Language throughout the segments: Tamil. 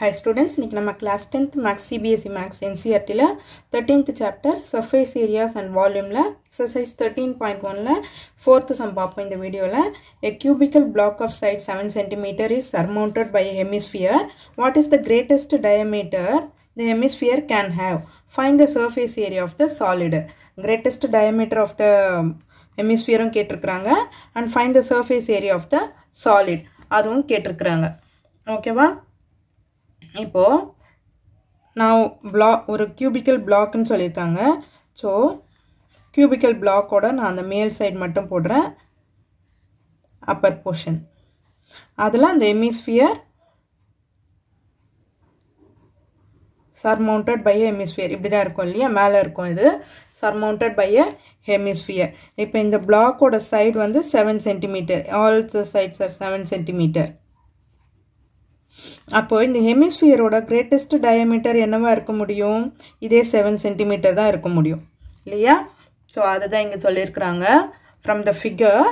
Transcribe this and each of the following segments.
Hi students, இன்னைக்கு நம்ம class 10th Max CBSE Max NCERT ல 13th chapter surface areas and volume ல exercise 13.1 ல 4th sum பார்ப்போம் இந்த வீடியோல. A cubical block of side 7 cm is surmounted by a hemisphere. What is the greatest diameter the hemisphere can have? Find the surface area of the solid. Greatest diameter of the hemisphere கேட்டிருக்காங்க and find the surface area of the solid அதுவும் கேட்டிருக்காங்க. ஓகேவா? இப்போ நான் ஒரு cubical block ன்னு சொல்லிருக்காங்க. சோ cubical block ஓட நான் அந்த மேல் சைடு மட்டும் போடுறேன். upper portion. அதுல அந்த hemisphere surmounted by a hemisphere இப்படி தான் இருக்கும் இல்லையா, மேல இருக்கும் இது surmounted by a hemisphere. இப்போ இந்த block ஓட side வந்து 7 cm. all the sides are 7 cm. அப்போ இந்த ஹெமிஸ்பியர் ஓட greatest diameter என்னவா இருக்க முடியும்? இதே 7 cm தான் இருக்க முடியும் இல்லையா? சோ அதுதான் இங்க சொல்லிருக்காங்க. from the figure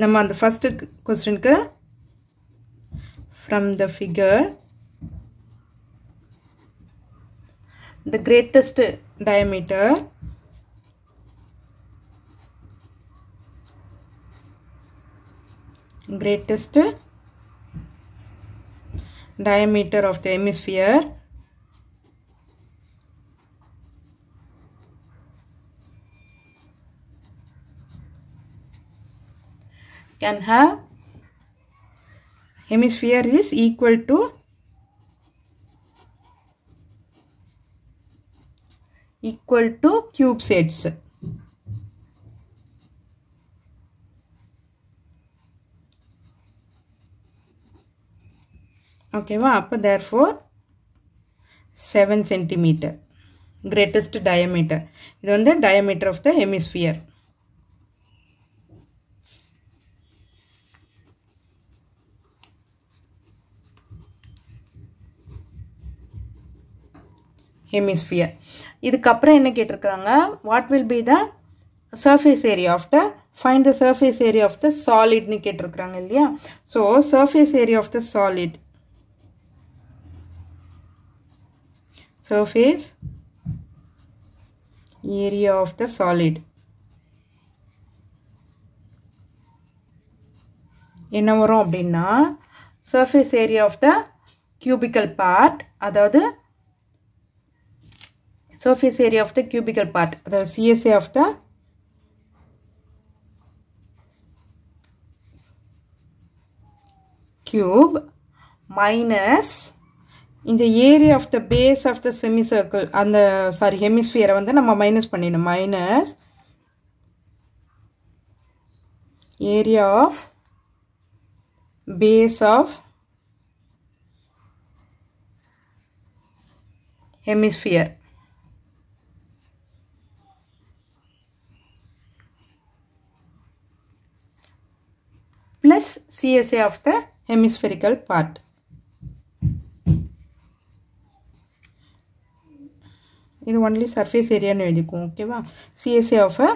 நம்ம அந்த first क्वेश्चनக்கு from the figure the greatest diameter of the hemisphere can have hemisphere is equal to cube sets. Okay, அப்போ therefore 7 cm greatest diameter. இது வந்து diameter of the hemisphere. இதுக்கு அப்புறம் என்ன கேட்டிருக்காங்க? what will be the surface area of the find the surface area of the solid னு கேட்டிருக்காங்க இல்லையா? so surface area of the solid என்ன வரும் அப்படின்னா surface area of the cubical part, அதாவது surface area of the cubical part, அதாவது CSA of the cube minus இந்த area of the base of the semicircle, அந்த hemisphere வந்து நம்ம மைனஸ் பண்ணிடணும். minus area of base of hemisphere plus CSA of the hemispherical part. இது only surface area னு எழுதிக்கும். ஓகேவா? CSA of a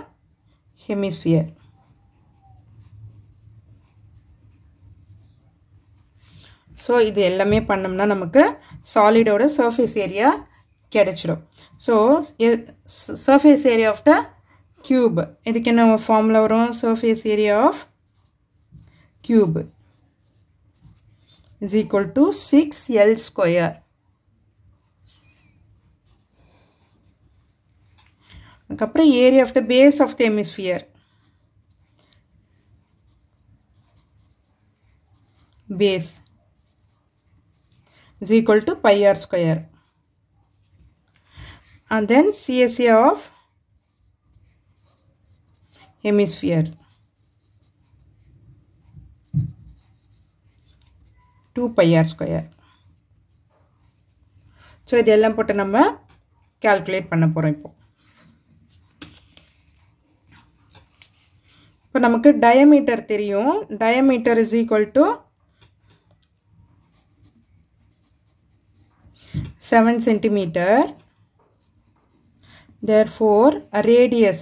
hemisphere. so இது எல்லாமே பண்ணோம்னா நமக்கு solid ஓட surface area கிடைச்சிடும். so surface area of the cube, இதுக்கு என்ன ஃபார்முலா வரும்? surface area of cube is equal to 6L square. அதுக்கப்புறம் area of the base of the hemisphere base is equal to pi r square, and then CSA of hemisphere 2 pi r square. so இதெல்லாம் போட்டு நம்ம calculate பண்ண போறோம். இப்போ நமக்கு diameter தெரியும். diameter is equal to 7 cm. therefore radius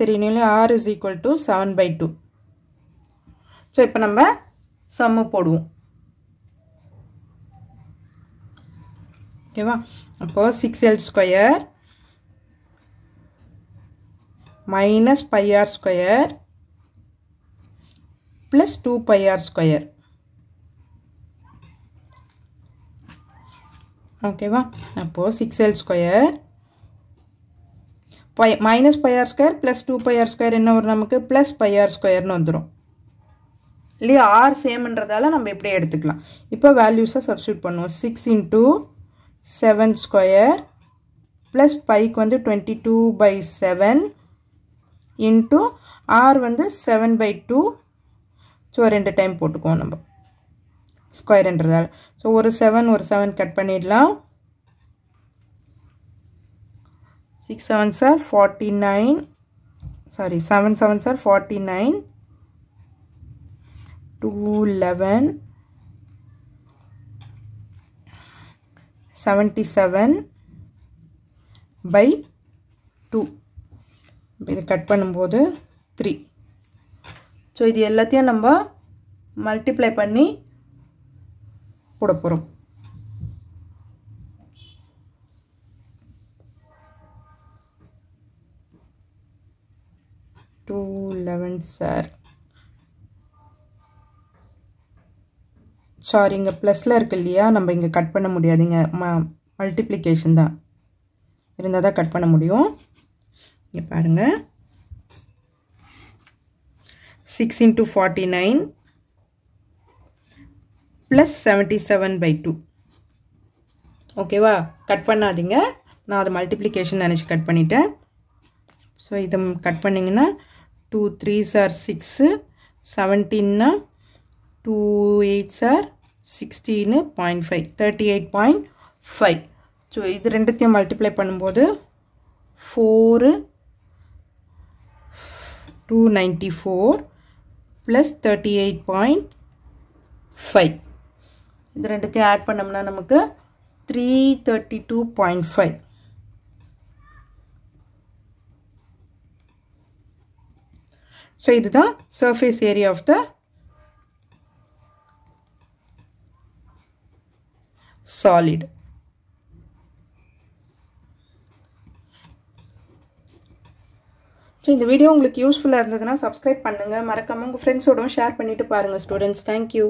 தெரியணும். r is equal to 7/2. so இப்போ நம்ம sum போடுவோம். ஓகேவா? அப்போ 6l square minus pi r square plus 2 pi r square. ஓகேவா? அப்போ 6l square minus pi r square plus 2 pi r square என்ன வரும் நமக்கு? plus pi r squareனு வந்துரும். இல்லையா? r சேம்ன்றதால நம்ம இப்படியே எடுத்துக்கலாம். இப்போ வேல்யூஸை சப்ஸ்டியூட் பண்ணுவோம். 6 into 7 square plus பைக்கு வந்து 22/7 into r வந்து 7/2. ஸோ 2 டைம் போட்டுக்குவோம் நம்ம ஸ்கொயர்ன்றதால. ஸோ ஒரு 7 கட் பண்ணிடலாம். 6 7s are 49. Sorry, 7 7s are 49. 2 11 77/2. இது கட் பண்ணும்போது 3. ஸோ இது எல்லாத்தையும் நம்ம மல்டிப்ளை பண்ணி போட போகிறோம். 2 11s are சாரி, இங்கே ப்ளஸில் இருக்கு இல்லையா, நம்ம இங்கே கட் பண்ண முடியாதுங்க. மல்டிப்ளிகேஷன் தான் இருந்தால் தான் கட் பண்ண முடியும். இங்கே பாருங்கள், 6 into 49 plus 77/2. ஓகேவா? கட் பண்ணாதீங்க, நான் அதை மல்டிப்ளிகேஷன் நினச்சி கட் பண்ணிட்டேன். ஸோ இதை கட் பண்ணிங்கன்னா 2 3s are 6, 17 2 8s are 16.5, 38.5. So இது ரெண்டுத்தையும் மல்டிப்ளை பண்ணும்போது 4 294 plus 38.5. இது ரெண்டுத்தையும் ஆட் பண்ணோம்னா நமக்கு 332.5. ஸோ இதுதான் surface area of the solid. So இந்த வீடியோ உங்களுக்கு யூஸ்ஃபுல்லாக இருந்ததுன்னா சப்ஸ்கிரைப் பண்ணுங்கள். மறக்காமல் உங்கள் ஃப்ரெண்ட்ஸோடவும் ஷேர் பண்ணிவிட்டு பாருங்கள் ஸ்டூடெண்ட்ஸ். தேங்க்யூ.